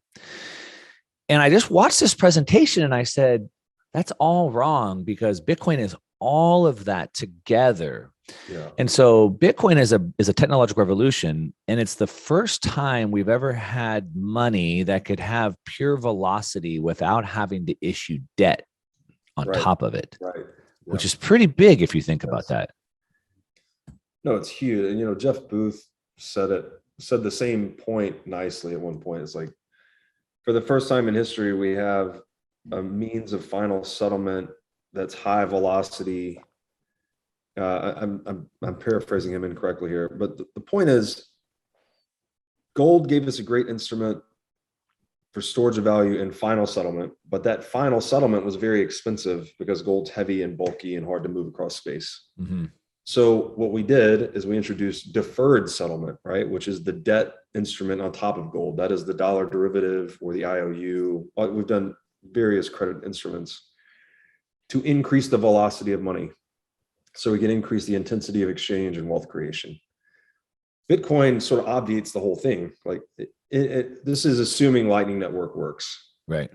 And I just watched this presentation and I said, that's all wrong, because Bitcoin is all of that together. Yeah. And so Bitcoin is a technological revolution, and it's the first time we've ever had money that could have pure velocity without having to issue debt on top of it, right? Yeah. Which is pretty big if you think about that. No, it's huge. And Jeff Booth said the same point nicely at one point. It's like, for the first time in history, we have a means of final settlement that's high velocity. I'm paraphrasing him incorrectly here, but the point is, gold gave us a great instrument for storage of value and final settlement, but that final settlement was very expensive because gold's heavy and bulky and hard to move across space. Mm-hmm. So what we did is we introduced deferred settlement, right? Which is the debt instrument on top of gold. That is the dollar derivative or the IOU. We've done various credit instruments to increase the velocity of money, so we can increase the intensity of exchange and wealth creation. Bitcoin sort of obviates the whole thing. Like this is assuming Lightning Network works. Right.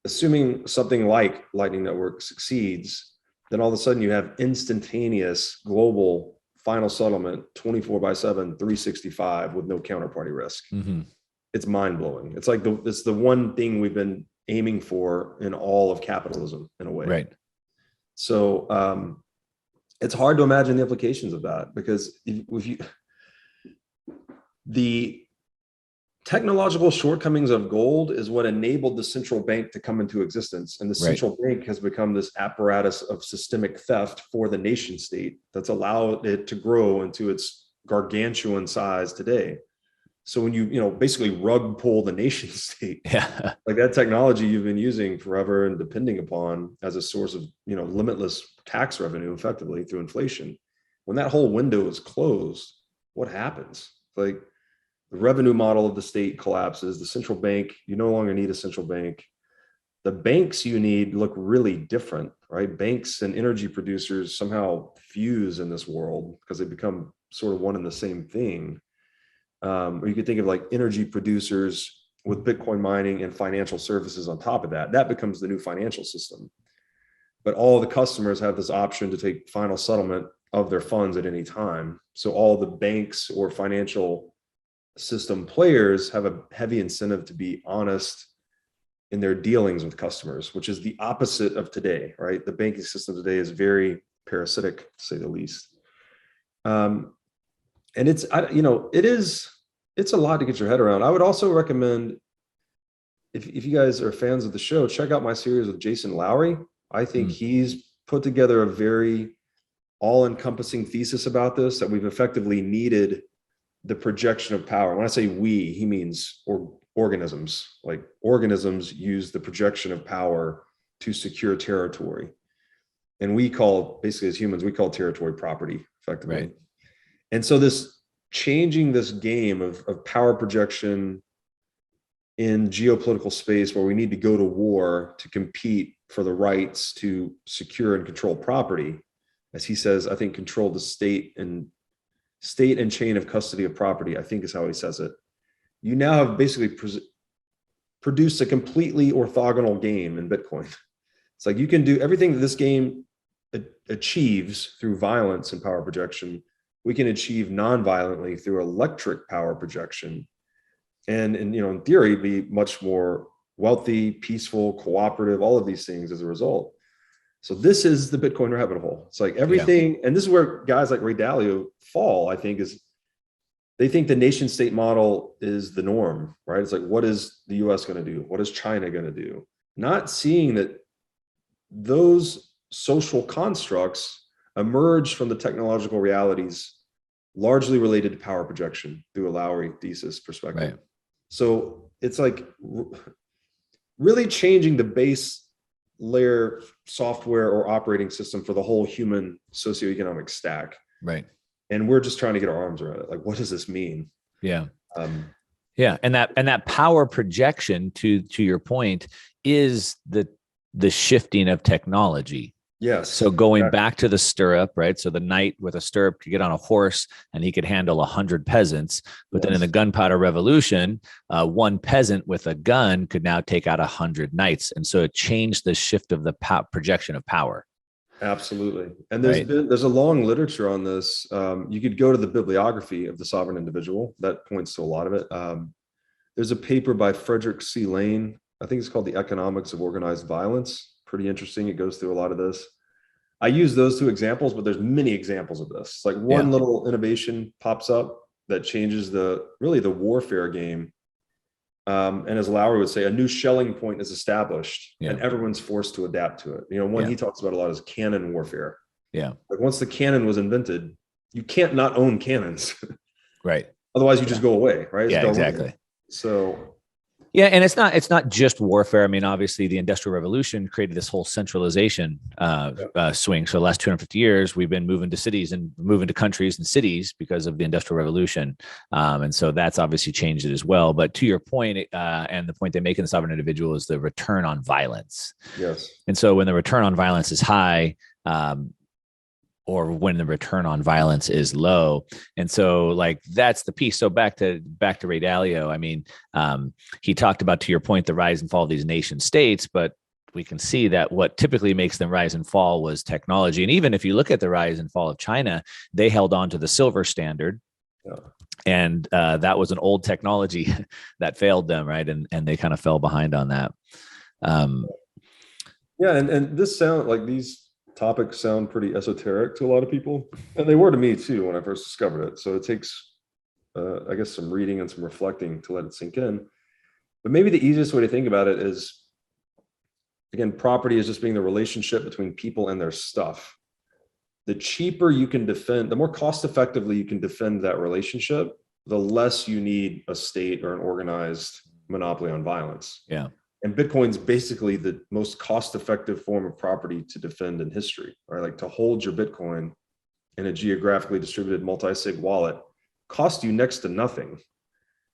Assuming something like Lightning Network succeeds, then all of a sudden you have instantaneous global final settlement 24/7, 365 with no counterparty risk. Mm-hmm. It's mind blowing. It's like it's the one thing we've been aiming for in all of capitalism in a way. Right. So it's hard to imagine the implications of that, because the technological shortcomings of gold is what enabled the central bank to come into existence. And the central bank has become this apparatus of systemic theft for the nation state that's allowed it to grow into its gargantuan size today. So when you basically rug pull the nation state, like that technology you've been using forever and depending upon as a source of limitless tax revenue effectively through inflation, when that whole window is closed, what happens? Like the revenue model of the state collapses. The central bank, you no longer need a central bank. The banks you need look really different, right? Banks and energy producers somehow fuse in this world because they become sort of one and the same thing. Or you could think of like energy producers with Bitcoin mining and financial services on top of that. That becomes the new financial system. But all the customers have this option to take final settlement of their funds at any time. So all the banks or financial system players have a heavy incentive to be honest in their dealings with customers, which is the opposite of today, right? The banking system today is very parasitic, to say the least. And it's a lot to get your head around. I would also recommend, if you guys are fans of the show, check out my series with Jason Lowry. I think he's put together a very all-encompassing thesis about this, that we've effectively needed the projection of power. When I say we, he means organisms. Like organisms use the projection of power to secure territory. And basically as humans, we call territory property effectively. Right. And so changing this game of power projection in geopolitical space, where we need to go to war to compete for the rights to secure and control property, as he says, I think control the state and chain of custody of property, I think is how he says it. You now have basically produced a completely orthogonal game in Bitcoin. It's like you can do everything that this game achieves through violence and power projection, we can achieve non-violently through electric power projection, and in theory, be much more wealthy, peaceful, cooperative, all of these things as a result. So this is the Bitcoin rabbit hole. It's like everything, and this is where guys like Ray Dalio fall, I think, is they think the nation state model is the norm, right? It's like, what is the US going to do? What is China going to do? Not seeing that those social constructs emerge from the technological realities largely related to power projection through a Lowry thesis perspective. Right. So it's like really changing the base layer software or operating system for the whole human socioeconomic stack. Right. And we're just trying to get our arms around it. Like, what does this mean? Yeah. Yeah. And that power projection, to your point, is the shifting of technology. Yes. So going back to the stirrup, right? So the knight with a stirrup could get on a horse and he could handle 100 peasants. But then in the gunpowder revolution, one peasant with a gun could now take out 100 knights. And so it changed the shift of the projection of power. Absolutely. And there's a long literature on this. You could go to the bibliography of the sovereign individual that points to a lot of it. There's a paper by Frederick C. Lane. I think it's called The Economics of Organized Violence. Pretty interesting. It goes through a lot of this. I use those two examples, but there's many examples of this. Like one little innovation pops up that changes the warfare game. And as Lowry would say, a new Schelling point is established and everyone's forced to adapt to it. One he talks about a lot is cannon warfare. Yeah. Like once the cannon was invented, you can't not own cannons. Right. Otherwise you just go away, right? Yeah, exactly. So yeah, and it's not just warfare. I mean, obviously, the Industrial Revolution created this whole centralization swing. So the last 250 years, we've been moving to cities and moving to countries and cities because of the Industrial Revolution. And so that's obviously changed it as well. But to your point, and the point they make in the sovereign individual is the return on violence. Yes. And so when the return on violence is high, or when the return on violence is low. And so like, that's the piece. So back to Ray Dalio. I mean, he talked about, to your point, the rise and fall of these nation states, but we can see that what typically makes them rise and fall was technology. And even if you look at the rise and fall of China, they held on to the silver standard. Yeah. And that was an old technology that failed them. Right. And they kind of fell behind on that. Yeah. And this sound like these topics sound pretty esoteric to a lot of people, and they were to me too when I first discovered it. So it takes, I guess, some reading and some reflecting to let it sink in. But maybe the easiest way to think about it is, again, property is just being the relationship between people and their stuff. The cheaper you can defend, the more cost effectively you can defend that relationship, the less you need a state or an organized monopoly on violence. Yeah. And Bitcoin's basically the most cost-effective form of property to defend in history, right? Like to hold your Bitcoin in a geographically distributed multi-sig wallet costs you next to nothing,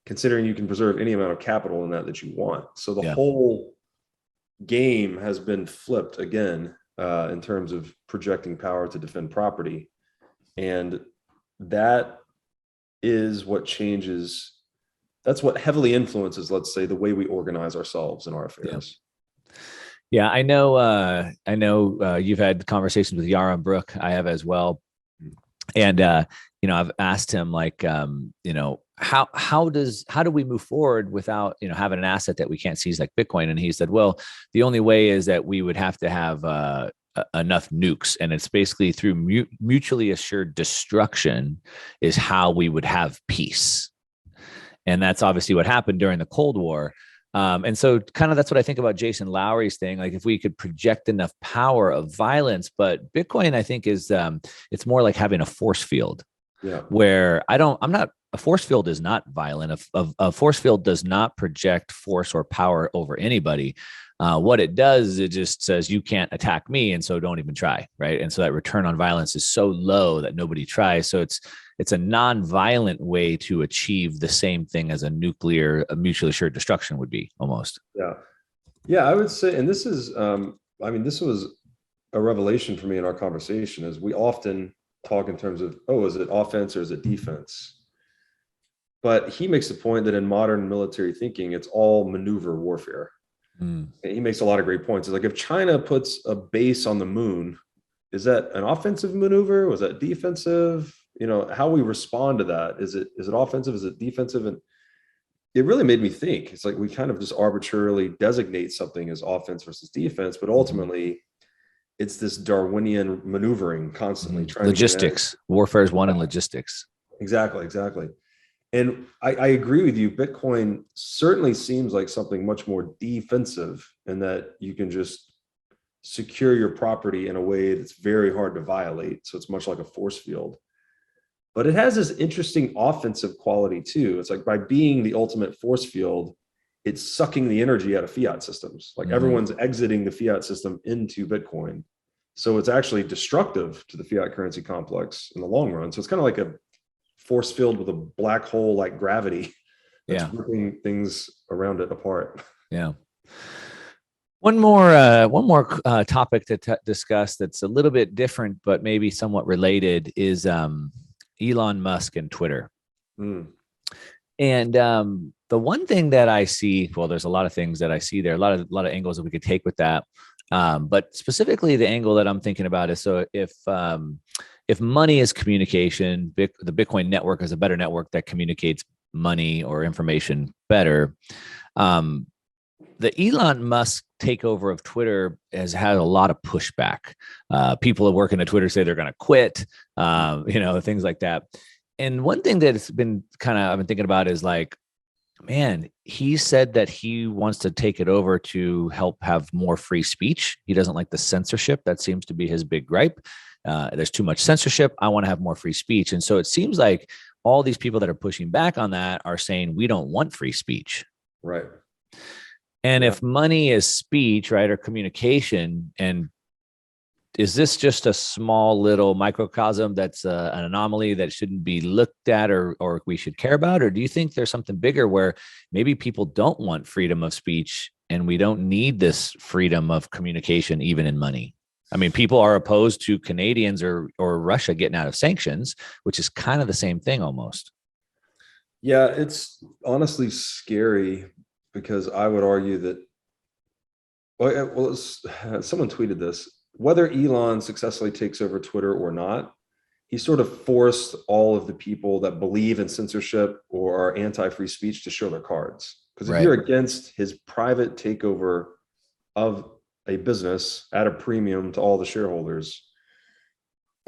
considering you can preserve any amount of capital in that you want. So the whole game has been flipped again in terms of projecting power to defend property. And that is what changes. That's what heavily influences, let's say, the way we organize ourselves in our affairs. Yeah, I know. You've had conversations with Yaron Brook. I have as well. And I've asked him, like, how do we move forward without having an asset that we can't seize like Bitcoin? And he said, well, the only way is that we would have to have enough nukes, and it's basically through mutually assured destruction is how we would have peace. And that's obviously what happened during the Cold War. And so kind of that's what I think about Jason Lowry's thing. Like if we could project enough power of violence, but Bitcoin, I think is, it's more like having a force field where a force field is not violent. A force field does not project force or power over anybody. What it does is it just says, you can't attack me, and so don't even try, right? And so that return on violence is so low that nobody tries. So it's a non-violent way to achieve the same thing as a mutually assured destruction would be, almost. Yeah, I would say, and this is, this was a revelation for me in our conversation, is we often talk in terms of, is it offense or is it defense? But he makes the point that in modern military thinking, it's all maneuver warfare. And he makes a lot of great points. It's like, if China puts a base on the moon, is that an offensive maneuver? Was that defensive? how we respond to that. Is it offensive? Is it defensive? And it really made me think. It's like we kind of just arbitrarily designate something as offense versus defense, but ultimately it's this Darwinian maneuvering constantly trying logistics. Warfare is won in logistics. Exactly. And I agree with you. Bitcoin certainly seems like something much more defensive, in that you can just secure your property in a way that's very hard to violate. So it's much like a force field. But it has this interesting offensive quality too. It's like by being the ultimate force field, it's sucking the energy out of fiat systems. Like everyone's exiting the fiat system into Bitcoin. So it's actually destructive to the fiat currency complex in the long run. So it's kind of like a force field with a black hole like gravity that's ripping things around it apart. Yeah. One more topic to discuss that's a little bit different, but maybe somewhat related, is Elon Musk and Twitter. And the one thing that I see, well, there's a lot of things that I see there, a lot of angles that we could take with that. But specifically, the angle that I'm thinking about is, so if money is communication, the Bitcoin network is a better network that communicates money or information better. The Elon Musk takeover of Twitter has had a lot of pushback. People who work in Twitter say they're going to quit, things like that. And one thing that's been I've been thinking about is like, man, he said that he wants to take it over to help have more free speech. He doesn't like the censorship. That seems to be his big gripe. There's too much censorship. I want to have more free speech. And so it seems like all these people that are pushing back on that are saying, we don't want free speech. Right. And if money is speech, right, or communication, and is this just a small little microcosm that's an anomaly that shouldn't be looked at or we should care about? Or do you think there's something bigger where maybe people don't want freedom of speech and we don't need this freedom of communication even in money? I mean, people are opposed to Canadians or Russia getting out of sanctions, which is kind of the same thing almost. Yeah, it's honestly scary, because I would argue that, someone tweeted this, whether Elon successfully takes over Twitter or not, he sort of forced all of the people that believe in censorship or are anti-free speech to show their cards. Because if you're against his private takeover of a business at a premium to all the shareholders,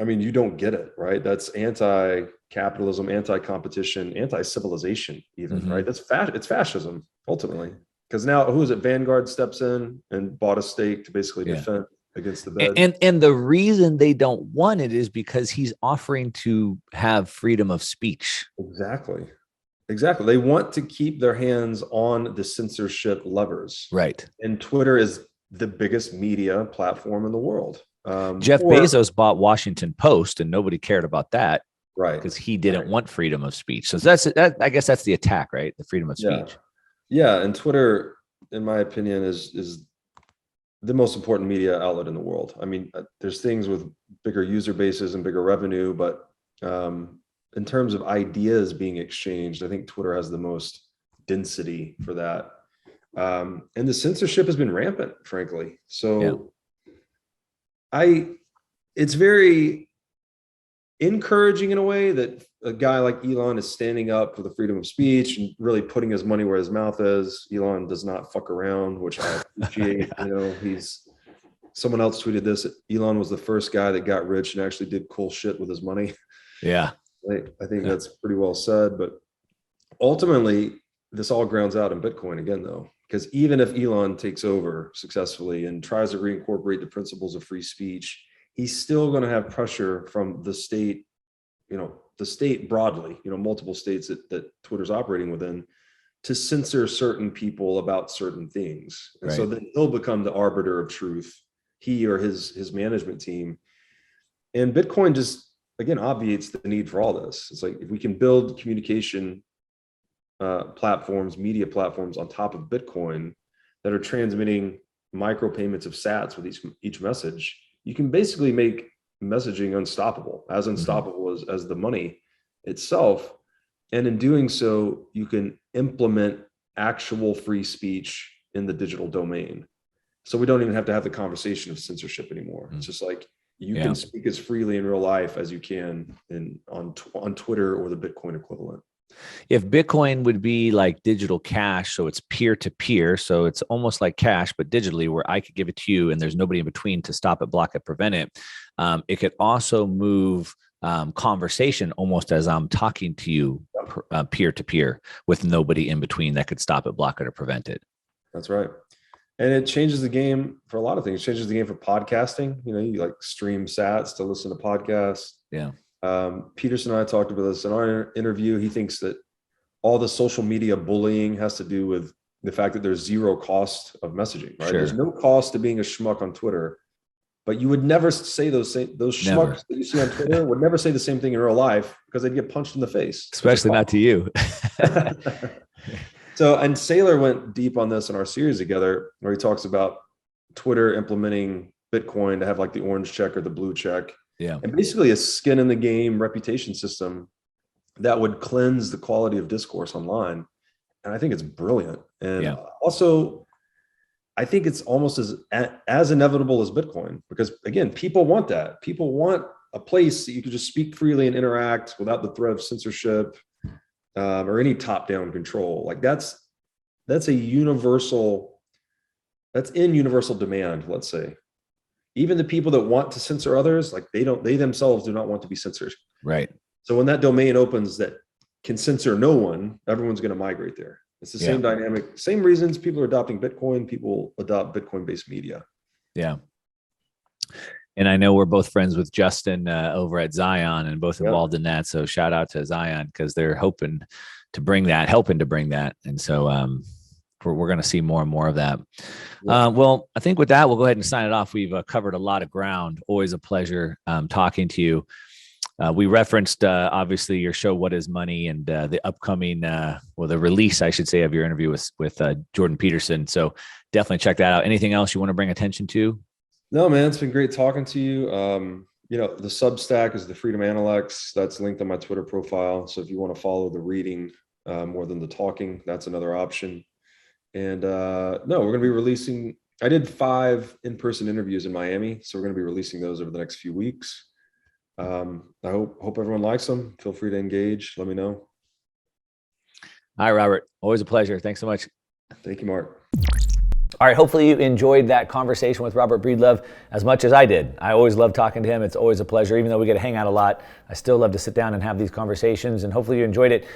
I mean, you don't get it, right? That's anti-capitalism, anti-competition, anti-civilization even, right? It's fascism, ultimately. Because now, who is it? Vanguard steps in and bought a stake to basically defend against the bed. And the reason they don't want it is because he's offering to have freedom of speech. Exactly. They want to keep their hands on the censorship levers. Right. And Twitter is the biggest media platform in the world. Jeff Bezos bought Washington Post and nobody cared about that. Right. Because he didn't want freedom of speech. So I guess that's the attack, right? The freedom of speech. Yeah. And Twitter, in my opinion, is the most important media outlet in the world. I mean, there's things with bigger user bases and bigger revenue, but in terms of ideas being exchanged, I think Twitter has the most density for that. And the censorship has been rampant, frankly. So it's very encouraging in a way that a guy like Elon is standing up for the freedom of speech and really putting his money where his mouth is. Elon does not fuck around, which I appreciate. Someone else tweeted this. Elon was the first guy that got rich and actually did cool shit with his money. Yeah. I think that's pretty well said, but ultimately this all grounds out in Bitcoin again, though, because even if Elon takes over successfully and tries to reincorporate the principles of free speech, he's still going to have pressure from the state, the state broadly, multiple states that Twitter's operating within, to censor certain people about certain things. And so then he'll become the arbiter of truth, he or his management team. And Bitcoin just, again, obviates the need for all this. It's like, if we can build communication platforms, media platforms on top of Bitcoin that are transmitting micropayments of sats with each message, you can basically make messaging unstoppable as the money itself. And in doing so, you can implement actual free speech in the digital domain. So we don't even have to have the conversation of censorship anymore. It's just like, You can speak as freely in real life as you can on Twitter or the Bitcoin equivalent. If Bitcoin would be like digital cash, so it's peer to peer, so it's almost like cash, but digitally, where I could give it to you and there's nobody in between to stop it, block it, prevent it. It could also move conversation almost as I'm talking to you peer to peer with nobody in between that could stop it, block it, or prevent it. That's right. And it changes the game for a lot of things. It changes the game for podcasting. You know, you like stream sats to listen to podcasts. Yeah. Peterson and I talked about this in our interview. He thinks that all the social media bullying has to do with the fact that there's zero cost of messaging, right? Sure. There's no cost to being a schmuck on Twitter, but you would never say those schmucks that you see on Twitter would never say the same thing in real life because they'd get punched in the face. Especially not to you. So, and Saylor went deep on this in our series together, where he talks about Twitter implementing Bitcoin to have like the orange check or the blue check. Yeah. And basically a skin in the game reputation system that would cleanse the quality of discourse online. And I think it's brilliant. And also, I think it's almost as inevitable as Bitcoin, because again, people want that. People want a place that you can just speak freely and interact without the threat of censorship or any top-down control. Like that's a universal, that's in universal demand, let's say. Even the people that want to censor others, like they themselves do not want to be censored. Right. So when that domain opens that can censor no one, everyone's going to migrate there. It's the same dynamic, same reasons people are adopting Bitcoin. People adopt Bitcoin-based media. Yeah. And I know we're both friends with Justin over at Zion and both involved in that. So shout out to Zion, because they're helping to bring that. And so we're going to see more and more of that. Well, I think with that, we'll go ahead and sign it off. We've covered a lot of ground. Always a pleasure talking to you. We referenced, obviously, your show, What is Money, and the upcoming, the release, I should say, of your interview with Jordan Peterson. So definitely check that out. Anything else you want to bring attention to? No, man, it's been great talking to you. You know, the Substack is the Freedom Analects. That's linked on my Twitter profile. So if you want to follow the reading more than the talking, that's another option. And no, we're going to be releasing, I did 5 in-person interviews in Miami. So we're going to be releasing those over the next few weeks. I hope everyone likes them. Feel free to engage. Let me know. All right, Robert. Always a pleasure. Thanks so much. Thank you, Mark. All right, hopefully you enjoyed that conversation with Robert Breedlove as much as I did. I always love talking to him. It's always a pleasure. Even though we get to hang out a lot, I still love to sit down and have these conversations, and hopefully you enjoyed it.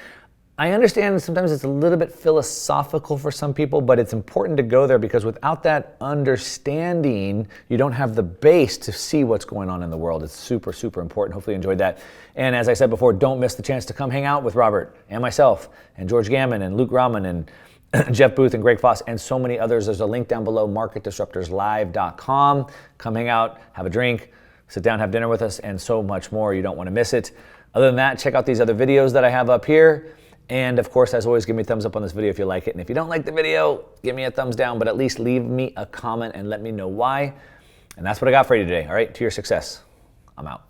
I understand sometimes it's a little bit philosophical for some people, but it's important to go there, because without that understanding, you don't have the base to see what's going on in the world. It's super, super important. Hopefully you enjoyed that. And as I said before, don't miss the chance to come hang out with Robert and myself and George Gammon and Luke Rahman and Jeff Booth and Greg Foss and so many others. There's a link down below, marketdisruptorslive.com. Come hang out, have a drink, sit down, have dinner with us, and so much more. You don't want to miss it. Other than that, check out these other videos that I have up here. And of course, as always, give me a thumbs up on this video if you like it. And if you don't like the video, give me a thumbs down, but at least leave me a comment and let me know why. And that's what I got for you today. All right, to your success. I'm out.